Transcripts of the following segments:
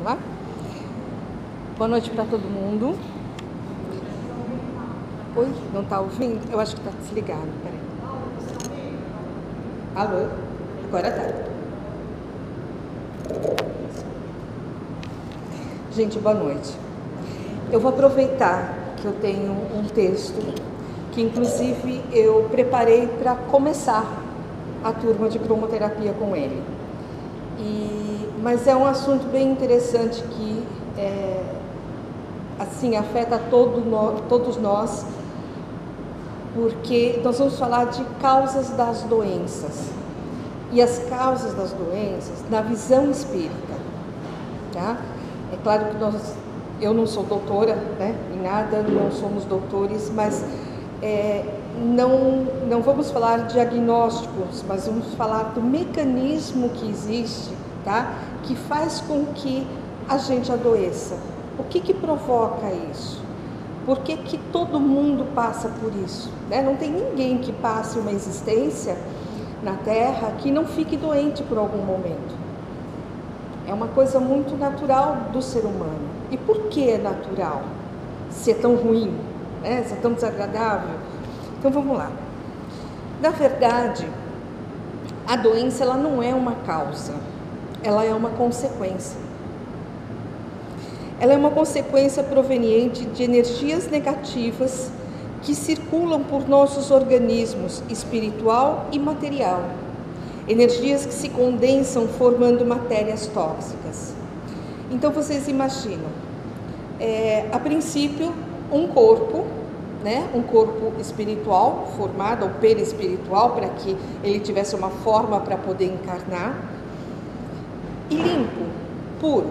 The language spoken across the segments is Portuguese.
Vamos lá? Boa noite para todo mundo. Oi, não está ouvindo? Eu acho que está desligado, peraí. Alô? Agora tá. Gente, boa noite. Eu vou aproveitar que eu tenho um texto que inclusive eu preparei para começar a turma de cromoterapia com ele. Mas é um assunto bem interessante que assim afeta todos nós, porque nós vamos falar de causas das doenças. E as causas das doenças na visão espírita, tá? É claro que eu não sou doutora, né, em nada, não somos doutores, mas não vamos falar de diagnósticos, mas vamos falar do mecanismo que existe, tá? Que faz com que a gente adoeça. O que provoca isso? Por que todo mundo passa por isso, né? Não tem ninguém que passe uma existência na Terra que não fique doente por algum momento. É uma coisa muito natural do ser humano. E por que é natural? Se é tão ruim, né? Se é tão desagradável? Então vamos lá. Na verdade, a doença ela não é uma causa, ela é uma consequência. Ela é uma consequência proveniente de energias negativas que circulam por nossos organismos espiritual e material. Energias que se condensam formando matérias tóxicas. Então vocês imaginam, a princípio, um corpo, né, um corpo espiritual formado, ou perispiritual, para que ele tivesse uma forma para poder encarnar, e limpo, puro,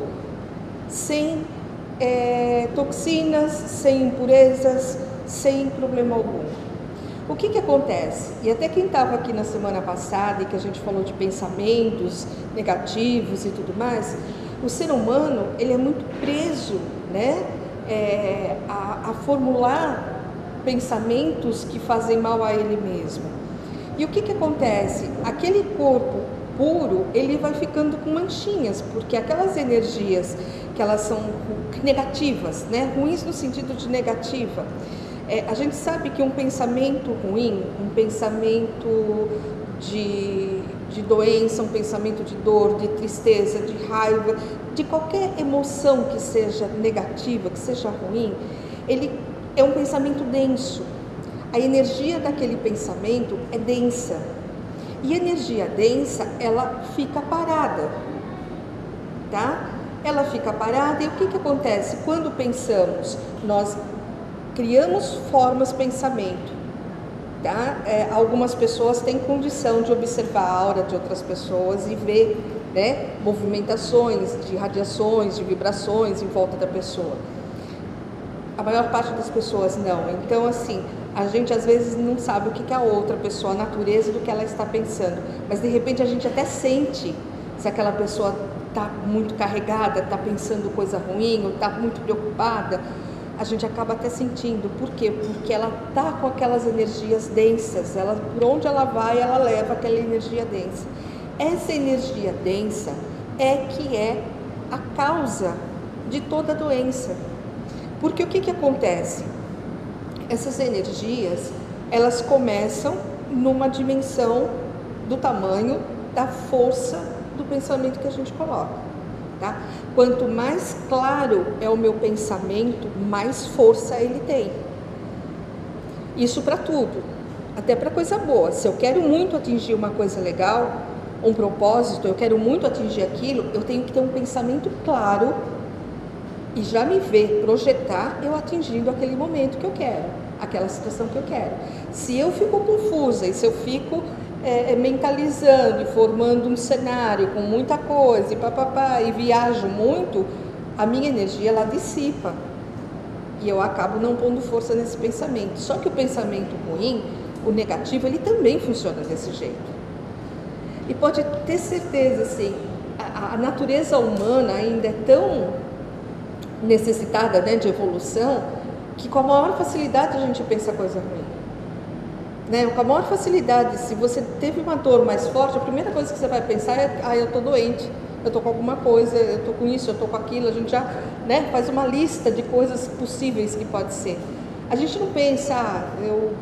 sem toxinas, sem impurezas, sem problema algum. O que acontece? E até quem estava aqui na semana passada e que a gente falou de pensamentos negativos e tudo mais, o ser humano ele é muito preso, né, a formular pensamentos que fazem mal a ele mesmo. E o que acontece? Aquele corpo puro, ele vai ficando com manchinhas, porque aquelas energias que elas são negativas, né, ruins no sentido de negativa, a gente sabe que um pensamento ruim, um pensamento de doença, um pensamento de dor, de tristeza, de raiva, de qualquer emoção que seja negativa, que seja ruim, ele é um pensamento denso. A energia daquele pensamento é densa. E a energia densa, ela fica parada, tá? Ela fica parada e o que acontece? Quando pensamos, nós criamos formas de pensamento, tá? Algumas pessoas têm condição de observar a aura de outras pessoas e ver, né, movimentações de radiações, de vibrações em volta da pessoa. A maior parte das pessoas não. Então, assim, a gente às vezes não sabe o que a outra pessoa, a natureza do que ela está pensando, mas de repente a gente até sente se aquela pessoa está muito carregada, está pensando coisa ruim ou está muito preocupada. A gente acaba até sentindo. Por quê? Porque ela está com aquelas energias densas, por onde ela vai, ela leva aquela energia densa. Essa energia densa que é a causa de toda a doença. Porque o que acontece? Essas energias, elas começam numa dimensão do tamanho da força do pensamento que a gente coloca. Tá? Quanto mais claro é o meu pensamento, mais força ele tem. Isso para tudo, até para coisa boa. Se eu quero muito atingir uma coisa legal, um propósito, eu quero muito atingir aquilo, eu tenho que ter um pensamento claro e já me ver, projetar eu atingindo aquele momento que eu quero, aquela situação que eu quero. Se eu fico confusa e se eu fico mentalizando e formando um cenário com muita coisa e viajo muito, a minha energia ela dissipa e eu acabo não pondo força nesse pensamento. Só que o pensamento ruim, o negativo, ele também funciona desse jeito. E pode ter certeza, assim, a natureza humana ainda é tão necessitada, né, de evolução, que com a maior facilidade a gente pensa coisa ruim. Né? Com a maior facilidade, se você teve uma dor mais forte, a primeira coisa que você vai pensar é: eu estou doente, eu estou com alguma coisa, eu estou com isso, eu estou com aquilo, a gente já, né, faz uma lista de coisas possíveis que pode ser. A gente não pensa, eu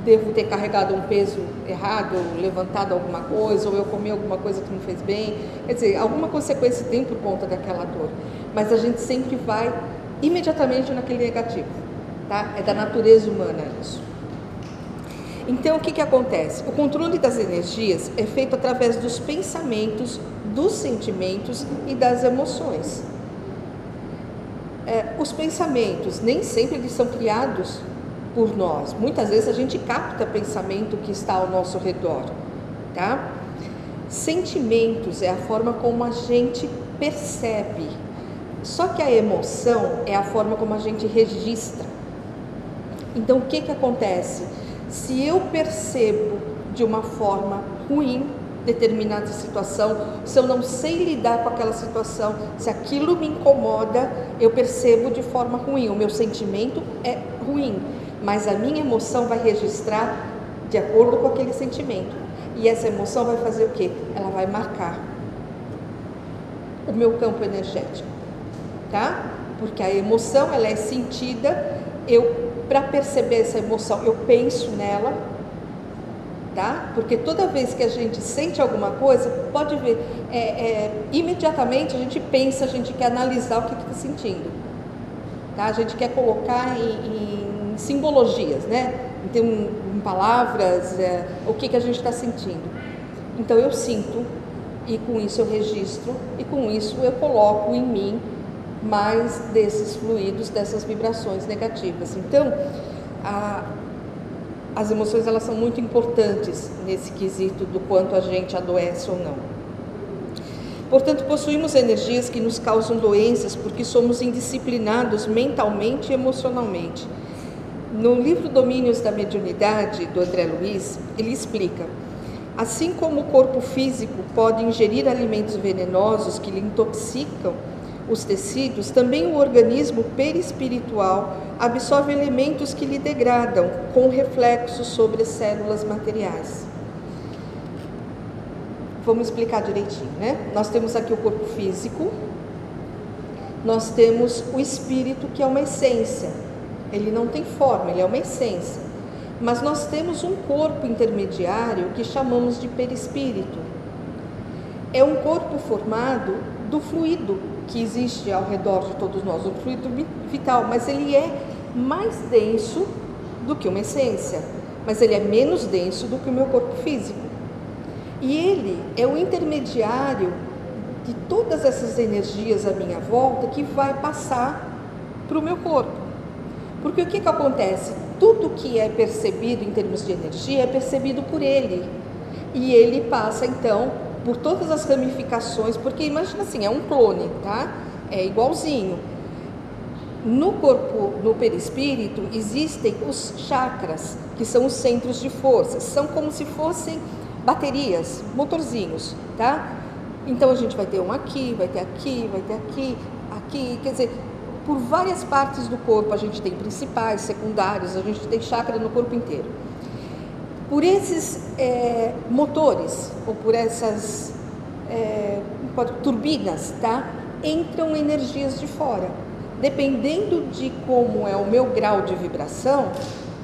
devo ter carregado um peso errado, levantado alguma coisa, ou eu comi alguma coisa que não fez bem. Quer dizer, alguma consequência tem por conta daquela dor. Mas a gente sempre vai imediatamente naquele negativo, tá? É da natureza humana isso. Então, o que acontece? O controle das energias é feito através dos pensamentos, dos sentimentos e das emoções. Os pensamentos, nem sempre eles são criados por nós. Muitas vezes a gente capta pensamento que está ao nosso redor, tá? Sentimentos é a forma como a gente percebe. Só que a emoção é a forma como a gente registra. Então, o que acontece? Se eu percebo de uma forma ruim determinada situação, se eu não sei lidar com aquela situação, se aquilo me incomoda, eu percebo de forma ruim. O meu sentimento é ruim, mas a minha emoção vai registrar de acordo com aquele sentimento. E essa emoção vai fazer o quê? Ela vai marcar o meu campo energético, tá? Porque a emoção, ela é sentida, para perceber essa emoção, eu penso nela, tá? Porque toda vez que a gente sente alguma coisa, pode ver, imediatamente a gente pensa, a gente quer analisar o que está sentindo, tá? A gente quer colocar em simbologias, né? Então, em palavras, o que a gente está sentindo. Então, eu sinto, e com isso eu registro, e com isso eu coloco em mim mais desses fluidos, dessas vibrações negativas. Então, as emoções, elas são muito importantes nesse quesito do quanto a gente adoece ou não. Portanto, possuímos energias que nos causam doenças porque somos indisciplinados mentalmente e emocionalmente. No livro Domínios da Mediunidade, do André Luiz, ele explica: assim como o corpo físico pode ingerir alimentos venenosos que lhe intoxicam os tecidos, também o organismo perispiritual absorve elementos que lhe degradam, com reflexos sobre as células materiais. Vamos explicar direitinho, né? Nós temos aqui o corpo físico, nós temos o espírito, que é uma essência. Ele não tem forma, ele é uma essência. Mas nós temos um corpo intermediário que chamamos de perispírito. É um corpo formado do fluido que existe ao redor de todos nós, o fluido vital, mas ele é mais denso do que uma essência, mas ele é menos denso do que o meu corpo físico. E ele é o intermediário de todas essas energias à minha volta que vai passar para o meu corpo. Porque o que acontece? Tudo que é percebido em termos de energia é percebido por ele. E ele passa, então, por todas as ramificações, porque imagina assim, é um clone, tá? É igualzinho. No corpo, no perispírito, existem os chakras, que são os centros de força. São como se fossem baterias, motorzinhos, tá? Então a gente vai ter um aqui, vai ter aqui, vai ter aqui, aqui, quer dizer, por várias partes do corpo a gente tem principais, secundários, a gente tem chakra no corpo inteiro. Por esses motores, ou por essas turbinas, tá? Entram energias de fora. Dependendo de como é o meu grau de vibração,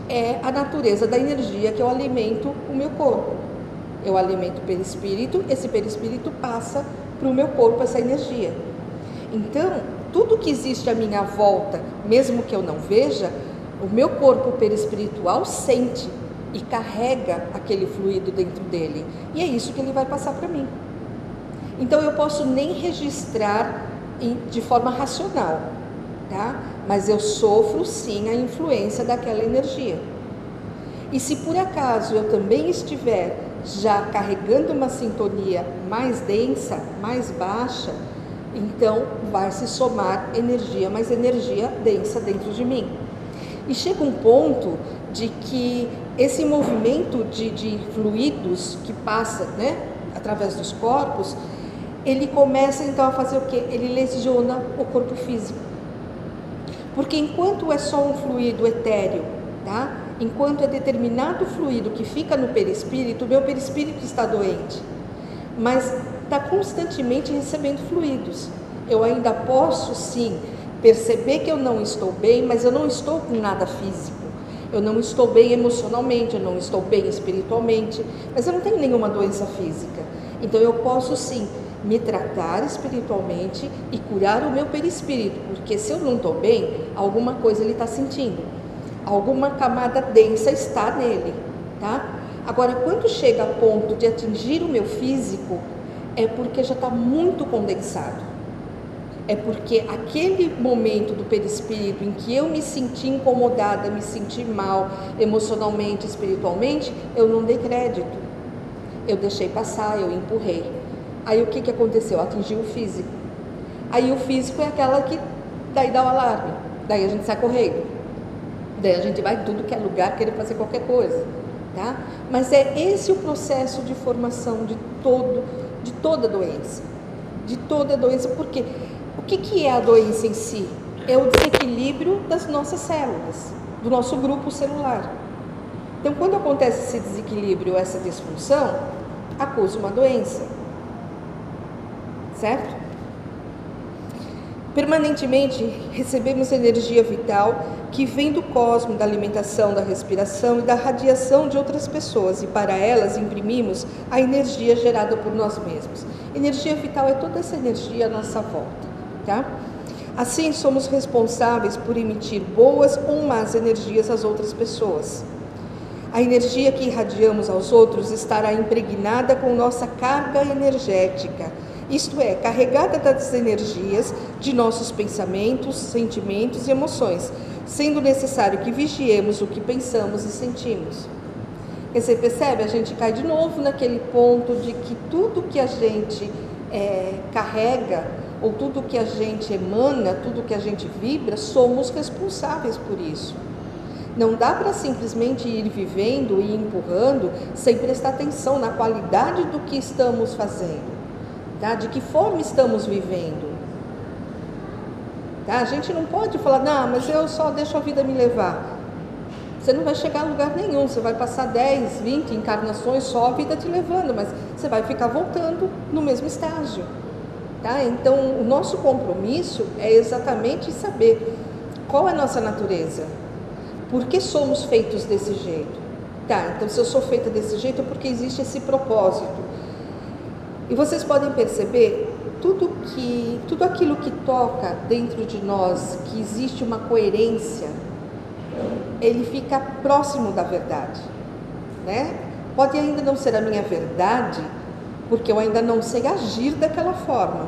é a natureza da energia que eu alimento o meu corpo. Eu alimento o perispírito, esse perispírito passa para o meu corpo essa energia. Então, tudo que existe à minha volta, mesmo que eu não veja, o meu corpo perispiritual sente e carrega aquele fluido dentro dele. E é isso que ele vai passar para mim. Então, eu posso nem registrar de forma racional, tá? Mas eu sofro sim a influência daquela energia. E se por acaso eu também estiver já carregando uma sintonia mais densa, mais baixa, então vai se somar energia, mais energia densa dentro de mim. E chega um ponto de que esse movimento de fluidos que passa, né, através dos corpos, ele começa então a fazer o quê? Ele lesiona o corpo físico. Porque enquanto é só um fluido etéreo, tá? Enquanto é determinado fluido que fica no perispírito, o meu perispírito está doente. Mas está constantemente recebendo fluidos. Eu ainda posso, sim, perceber que eu não estou bem, mas eu não estou com nada físico. Eu não estou bem emocionalmente, eu não estou bem espiritualmente, mas eu não tenho nenhuma doença física. Então eu posso, sim, me tratar espiritualmente e curar o meu perispírito, porque se eu não estou bem, alguma coisa ele está sentindo, alguma camada densa está nele, tá? Agora, quando chega a ponto de atingir o meu físico, é porque já está muito condensado. É porque aquele momento do perispírito em que eu me senti incomodada, me senti mal emocionalmente, espiritualmente, eu não dei crédito. Eu deixei passar, eu empurrei. Aí o que aconteceu? Atingiu o físico. Aí o físico é aquela que daí dá o alarme, daí a gente sai correndo, daí a gente vai em tudo que é lugar querer fazer qualquer coisa, tá? Mas é esse o processo de formação de toda doença, porque o que é a doença em si? É o desequilíbrio das nossas células, do nosso grupo celular. Então, quando acontece esse desequilíbrio, essa disfunção, acusa uma doença, certo? Permanentemente recebemos energia vital que vem do cosmos, da alimentação, da respiração e da radiação de outras pessoas, e para elas imprimimos a energia gerada por nós mesmos. Energia vital é toda essa energia à nossa volta, tá? Assim, somos responsáveis por emitir boas ou más energias às outras pessoas. A energia que irradiamos aos outros estará impregnada com nossa carga energética, isto é, carregada das energias de nossos pensamentos, sentimentos e emoções, sendo necessário que vigiemos o que pensamos e sentimos. Você percebe? A gente cai de novo naquele ponto de que tudo que a gente carrega, ou tudo que a gente emana, tudo que a gente vibra, somos responsáveis por isso. Não dá para simplesmente ir vivendo e empurrando sem prestar atenção na qualidade do que estamos fazendo, tá? De que forma estamos vivendo. Tá? A gente não pode falar, não, mas eu só deixo a vida me levar. Você não vai chegar a lugar nenhum, você vai passar 10, 20 encarnações só a vida te levando, mas você vai ficar voltando no mesmo estágio. Tá? Então, o nosso compromisso é exatamente saber qual é a nossa natureza. Por que somos feitos desse jeito? Tá, então se eu sou feita desse jeito é porque existe esse propósito. E vocês podem perceber, tudo aquilo que toca dentro de nós, que existe uma coerência, ele fica próximo da verdade, né? Pode ainda não ser a minha verdade, porque eu ainda não sei agir daquela forma,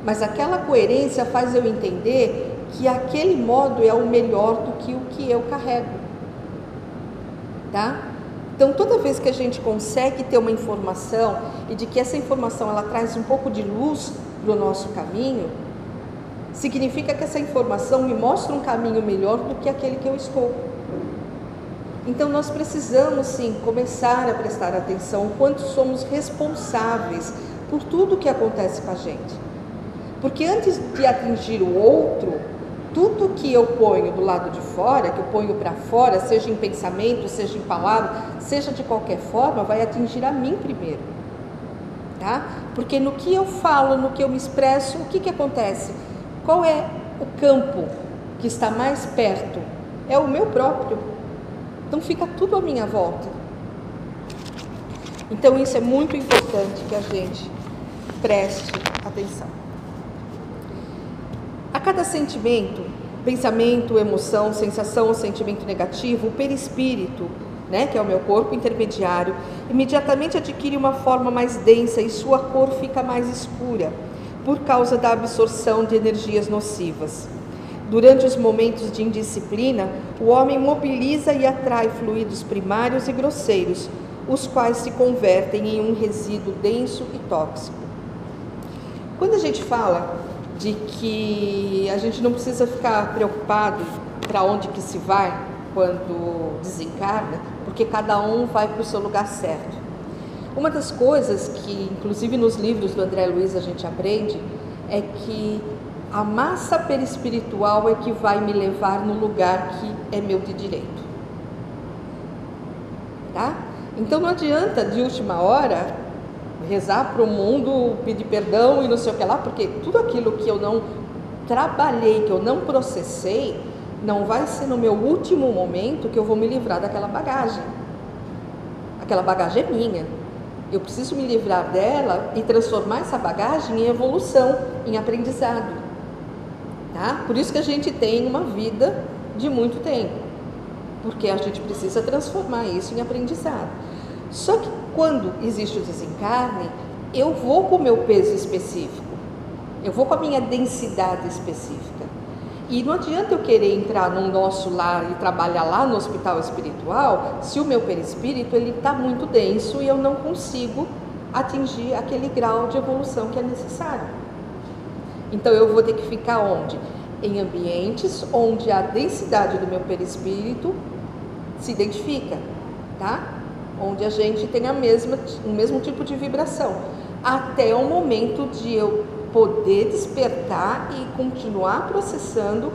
mas aquela coerência faz eu entender que aquele modo é o melhor do que o que eu carrego, tá? Então, toda vez que a gente consegue ter uma informação e de que essa informação ela traz um pouco de luz para o nosso caminho, significa que essa informação me mostra um caminho melhor do que aquele que eu estou. Então, nós precisamos, sim, começar a prestar atenção o quanto somos responsáveis por tudo que acontece com a gente. Porque antes de atingir o outro, tudo que eu ponho do lado de fora, que eu ponho para fora, seja em pensamento, seja em palavra, seja de qualquer forma, vai atingir a mim primeiro, tá? Porque no que eu falo, no que eu me expresso, o que acontece? Qual é o campo que está mais perto? É o meu próprio. Então fica tudo à minha volta. Então isso é muito importante que a gente preste atenção. A cada sentimento, pensamento, emoção, sensação ou sentimento negativo, o perispírito, né, que é o meu corpo intermediário, imediatamente adquire uma forma mais densa e sua cor fica mais escura, por causa da absorção de energias nocivas. Durante os momentos de indisciplina, o homem mobiliza e atrai fluidos primários e grosseiros, os quais se convertem em um resíduo denso e tóxico. Quando a gente fala de que a gente não precisa ficar preocupado para onde que se vai quando desencarna, porque cada um vai para o seu lugar certo. Uma das coisas que, inclusive nos livros do André Luiz a gente aprende, é que a massa perispiritual é que vai me levar no lugar que é meu de direito. Tá? Então não adianta de última hora rezar para o mundo, pedir perdão e não sei o que lá, porque tudo aquilo que eu não trabalhei, que eu não processei, não vai ser no meu último momento que eu vou me livrar daquela bagagem. Aquela bagagem é minha. Eu preciso me livrar dela e transformar essa bagagem em evolução, em aprendizado. Tá? Por isso que a gente tem uma vida de muito tempo, porque a gente precisa transformar isso em aprendizado. Só que quando existe o desencarne, eu vou com o meu peso específico, eu vou com a minha densidade específica. E não adianta eu querer entrar no nosso lar e trabalhar lá no hospital espiritual se o meu perispírito está muito denso e eu não consigo atingir aquele grau de evolução que é necessário. Então eu vou ter que ficar onde? Em ambientes onde a densidade do meu perispírito se identifica, tá? Onde a gente tem o mesmo tipo de vibração, até o momento de eu poder despertar e continuar processando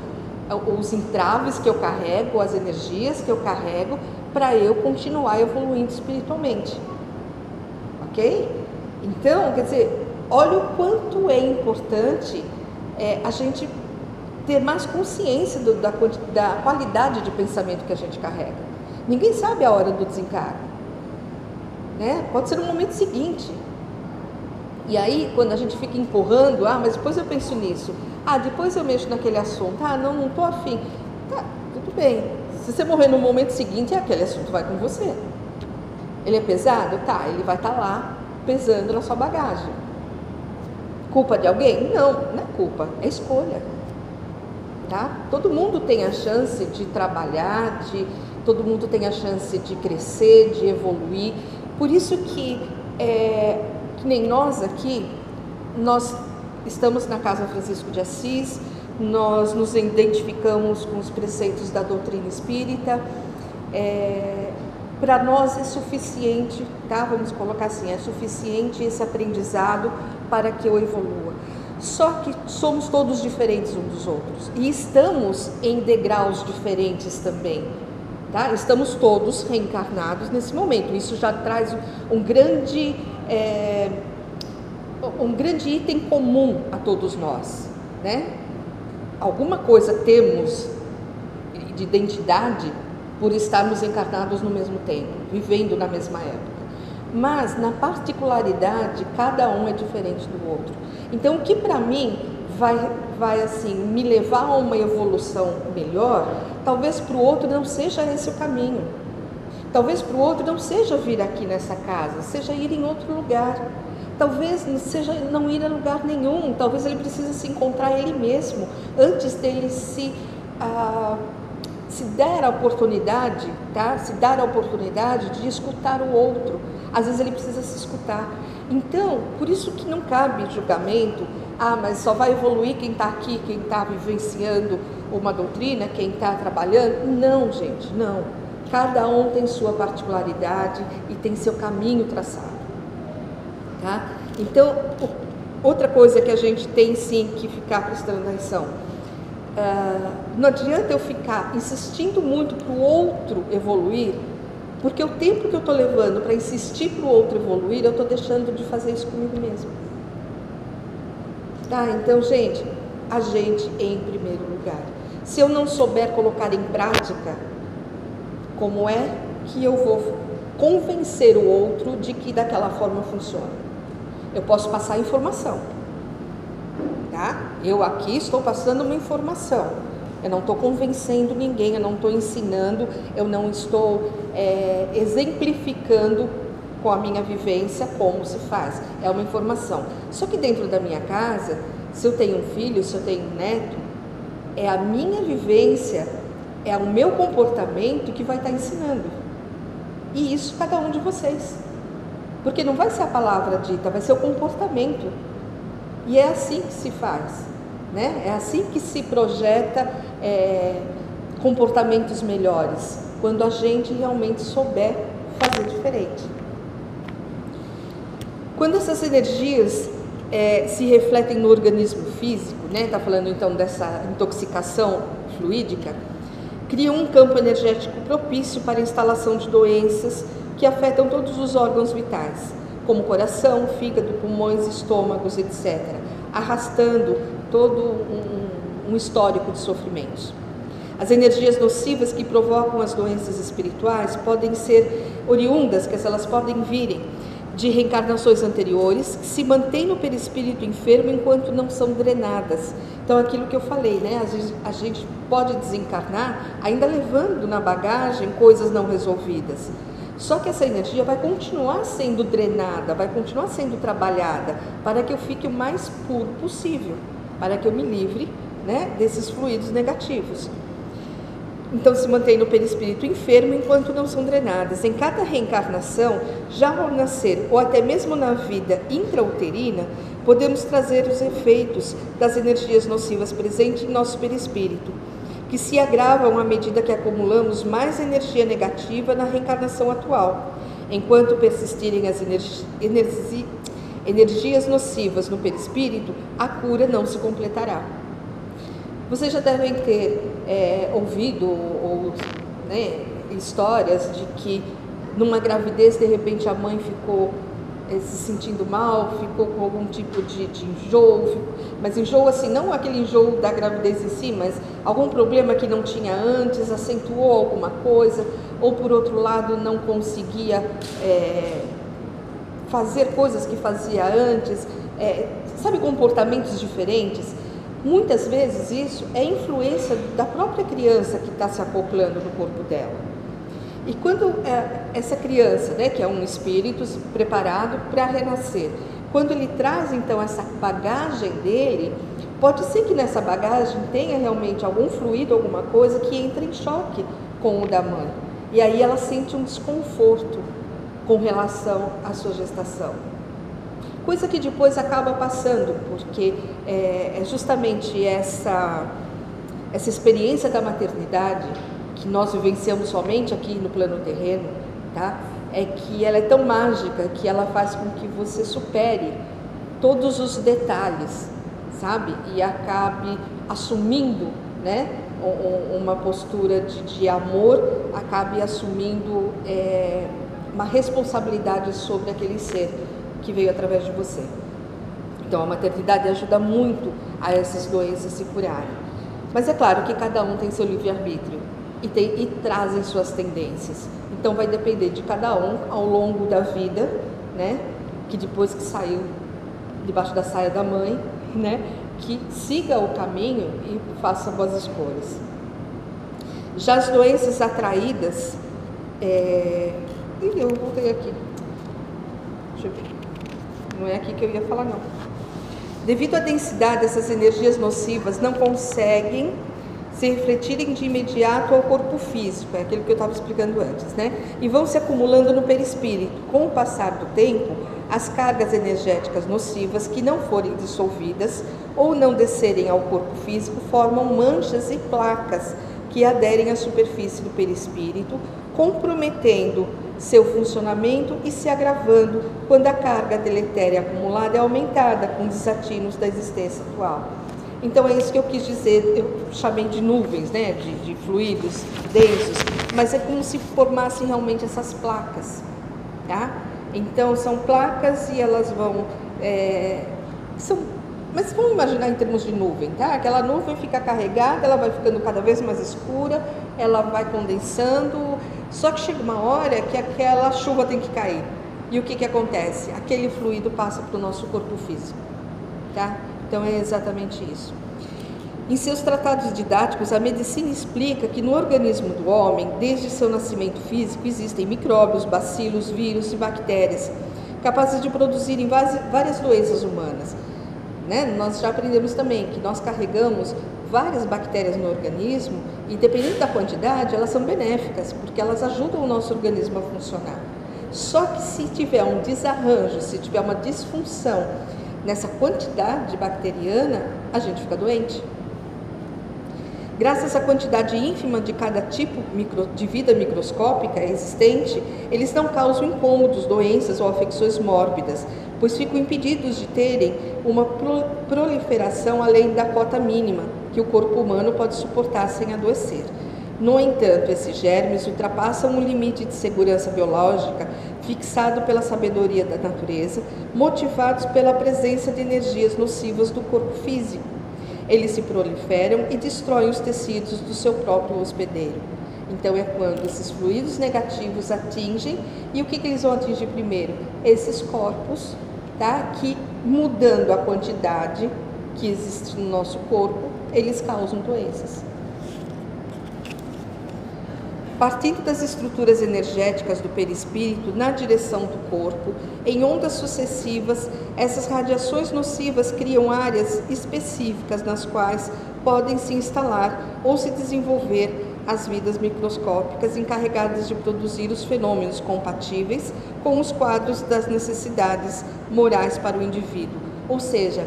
os entraves que eu carrego, as energias que eu carrego, para eu continuar evoluindo espiritualmente. Ok? Então, quer dizer, olha o quanto é importante a gente ter mais consciência da qualidade de pensamento que a gente carrega. Ninguém sabe a hora do desencarne, né? Pode ser no momento seguinte. E aí, quando a gente fica empurrando, mas depois eu penso nisso, depois eu mexo naquele assunto, não estou afim, tá, tudo bem. Se você morrer no momento seguinte, aquele assunto vai com você. Ele é pesado? Tá, ele vai estar lá pesando na sua bagagem. Culpa de alguém? Não é culpa, é escolha. Tá? Todo mundo tem a chance de trabalhar, todo mundo tem a chance de crescer, de evoluir. Por isso que nem nós aqui, nós estamos na Casa Francisco de Assis, nós nos identificamos com os preceitos da doutrina espírita, para nós é suficiente, tá? Vamos colocar assim, é suficiente esse aprendizado para que eu evolua. Só que somos todos diferentes uns dos outros e estamos em degraus diferentes também. Tá? Estamos todos reencarnados nesse momento. Isso já traz um grande item comum a todos nós, né? Alguma coisa temos de identidade por estarmos encarnados no mesmo tempo, vivendo na mesma época. Mas na particularidade, cada um é diferente do outro. Então, o que para mim vai assim me levar a uma evolução melhor, talvez para o outro não seja esse o caminho. Talvez para o outro não seja vir aqui nessa casa, seja ir em outro lugar. Talvez seja não ir a lugar nenhum, talvez ele precise se encontrar ele mesmo, antes dele se der a oportunidade, tá? Se dar a oportunidade de escutar o outro. Às vezes ele precisa se escutar. Então, por isso que não cabe julgamento, mas só vai evoluir quem está aqui, quem está vivenciando uma doutrina, quem está trabalhando. Não, gente, não. Cada um tem sua particularidade e tem seu caminho traçado. Tá? Então, outra coisa que a gente tem sim que ficar prestando atenção, não adianta eu ficar insistindo muito para o outro evoluir, porque o tempo que eu estou levando para insistir para o outro evoluir, eu estou deixando de fazer isso comigo mesmo. Tá? Então, gente, a gente em primeiro lugar. Se eu não souber colocar em prática, como é que eu vou convencer o outro de que daquela forma funciona? Eu posso passar informação, tá? Eu aqui estou passando uma informação, eu não estou convencendo ninguém, eu não estou ensinando, eu não estou exemplificando com a minha vivência como se faz, é uma informação. Só que dentro da minha casa, se eu tenho um filho, se eu tenho um neto, é a minha vivência, é o meu comportamento que vai estar ensinando. E isso cada um de vocês. Porque não vai ser a palavra dita, vai ser o comportamento. E é assim que se faz, né? É assim que se projeta comportamentos melhores, quando a gente realmente souber fazer diferente. Quando essas energias se refletem no organismo físico, né? Está falando então dessa intoxicação fluídica, criam um campo energético propício para a instalação de doenças que afetam todos os órgãos vitais, como coração, fígado, pulmões, estômagos, etc., arrastando todo um histórico de sofrimentos. As energias nocivas que provocam as doenças espirituais podem ser oriundas, que elas podem virem de reencarnações anteriores, que se mantêm no perispírito enfermo enquanto não são drenadas. Então, aquilo que eu falei, né? Às vezes a gente pode desencarnar ainda levando na bagagem coisas não resolvidas. Só que essa energia vai continuar sendo drenada, vai continuar sendo trabalhada para que eu fique o mais puro possível, para que eu me livre, né, desses fluidos negativos. Então, se mantém no perispírito enfermo enquanto não são drenadas. Em cada reencarnação, já ao nascer ou até mesmo na vida intrauterina, podemos trazer os efeitos das energias nocivas presentes em nosso perispírito, que se agravam à medida que acumulamos mais energia negativa na reencarnação atual. Enquanto persistirem as energias nocivas no perispírito, a cura não se completará. Vocês já devem ter ouvido né, histórias de que numa gravidez, de repente, a mãe ficou se sentindo mal, ficou com algum tipo de enjoo, mas enjoo assim, não aquele enjoo da gravidez em si, mas algum problema que não tinha antes, acentuou alguma coisa, ou por outro lado não conseguia fazer coisas que fazia antes, sabe, comportamentos diferentes. Muitas vezes isso é influência da própria criança que está se acoplando no corpo dela. E quando essa criança, né, que é um espírito preparado para renascer, quando ele traz então essa bagagem dele, pode ser que nessa bagagem tenha realmente algum fluido, alguma coisa que entra em choque com o da mãe. E aí ela sente um desconforto com relação à sua gestação. Coisa que depois acaba passando, porque é justamente essa experiência da maternidade que nós vivenciamos somente aqui no plano terreno, tá? É que ela é tão mágica que ela faz com que você supere todos os detalhes, sabe? E acabe assumindo, né, uma postura de amor, acabe assumindo uma responsabilidade sobre aquele ser que veio através de você. Então, a maternidade ajuda muito a essas doenças se curarem. Mas é claro que cada um tem seu livre-arbítrio e trazem suas tendências. Então, vai depender de cada um ao longo da vida, né? Que depois que saiu debaixo da saia da mãe, né? Que siga o caminho e faça boas escolhas. Já as doenças atraídas, eu voltei aqui. Deixa eu ver. Não é aqui que eu ia falar, não. Devido à densidade dessas energias nocivas, não conseguem se refletirem de imediato ao corpo físico, é aquilo que eu estava explicando antes, né? E vão se acumulando no perispírito. Com o passar do tempo, as cargas energéticas nocivas que não forem dissolvidas ou não descerem ao corpo físico formam manchas e placas que aderem à superfície do perispírito, comprometendo seu funcionamento e se agravando quando a carga deletéria acumulada é aumentada com desatinos da existência atual. Então é isso que eu quis dizer, eu chamei de nuvens, né, de fluidos densos, mas é como se formassem realmente essas placas, tá? Então são placas e elas vão, mas vamos imaginar em termos de nuvem, tá? Aquela nuvem fica carregada, ela vai ficando cada vez mais escura, ela vai condensando, só que chega uma hora que aquela chuva tem que cair. E o que acontece? Aquele fluido passa para o nosso corpo físico, tá? Então é exatamente isso. Em seus tratados didáticos, a medicina explica que no organismo do homem, desde seu nascimento físico, existem micróbios, bacilos, vírus e bactérias capazes de produzirem várias doenças humanas. Né? Nós já aprendemos também que nós carregamos várias bactérias no organismo e, dependendo da quantidade, elas são benéficas, porque elas ajudam o nosso organismo a funcionar. Só que se tiver um desarranjo, se tiver uma disfunção nessa quantidade bacteriana, a gente fica doente. Graças à quantidade ínfima de cada tipo de vida microscópica existente, eles não causam incômodos, doenças ou afecções mórbidas, pois ficam impedidos de terem uma proliferação além da cota mínima que o corpo humano pode suportar sem adoecer. No entanto, esses germes ultrapassam um limite de segurança biológica fixado pela sabedoria da natureza, motivados pela presença de energias nocivas do corpo físico. Eles se proliferam e destroem os tecidos do seu próprio hospedeiro. Então é quando esses fluidos negativos atingem, e o que eles vão atingir primeiro? Esses corpos, tá? Que mudando a quantidade que existe no nosso corpo, eles causam doenças. Partindo das estruturas energéticas do perispírito na direção do corpo, em ondas sucessivas, essas radiações nocivas criam áreas específicas nas quais podem se instalar ou se desenvolver as vidas microscópicas encarregadas de produzir os fenômenos compatíveis com os quadros das necessidades morais para o indivíduo. Ou seja,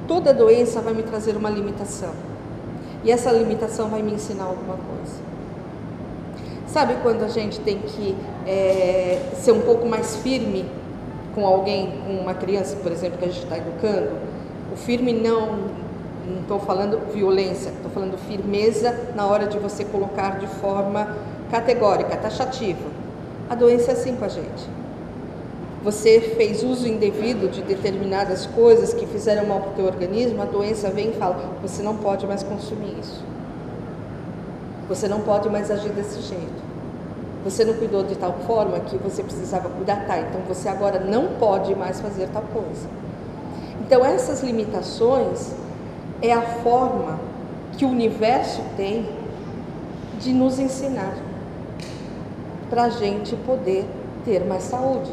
toda doença vai me trazer uma limitação, e essa limitação vai me ensinar alguma coisa. Sabe quando a gente tem que ser um pouco mais firme com alguém, com uma criança, por exemplo, que a gente está educando? O firme não estou falando violência, estou falando firmeza na hora de você colocar de forma categórica, taxativa. A doença é assim com a gente. Você fez uso indevido de determinadas coisas que fizeram mal para o teu organismo, a doença vem e fala, você não pode mais consumir isso. Você não pode mais agir desse jeito. Você não cuidou de tal forma que você precisava cuidar, tá? Então você agora não pode mais fazer tal coisa. Então essas limitações é a forma que o universo tem de nos ensinar para a gente poder ter mais saúde.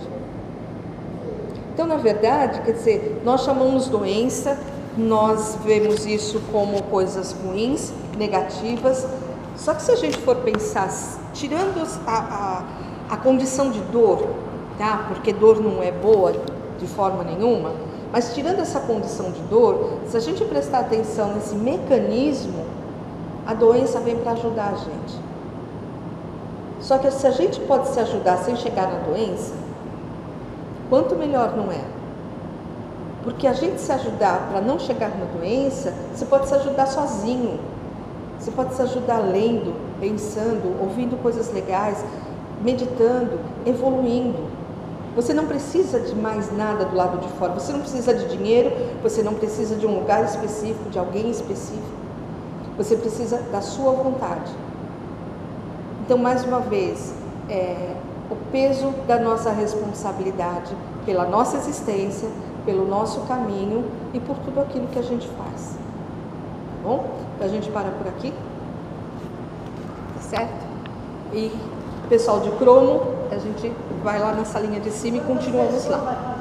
Então, na verdade, quer dizer, nós chamamos doença, nós vemos isso como coisas ruins, negativas. Só que se a gente for pensar, tirando a condição de dor, tá? Porque dor não é boa de forma nenhuma, mas tirando essa condição de dor, se a gente prestar atenção nesse mecanismo, a doença vem para ajudar a gente. Só que se a gente pode se ajudar sem chegar na doença, quanto melhor, não é? Porque a gente se ajudar para não chegar na doença, você pode se ajudar sozinho. Você pode se ajudar lendo, pensando, ouvindo coisas legais, meditando, evoluindo. Você não precisa de mais nada do lado de fora. Você não precisa de dinheiro, você não precisa de um lugar específico, de alguém específico. Você precisa da sua vontade. Então, mais uma vez, o peso da nossa responsabilidade pela nossa existência, pelo nosso caminho e por tudo aquilo que a gente faz. Tá bom? Então, a gente para por aqui, tá certo? E pessoal de cromo, a gente vai lá na salinha de cima e continuamos lá.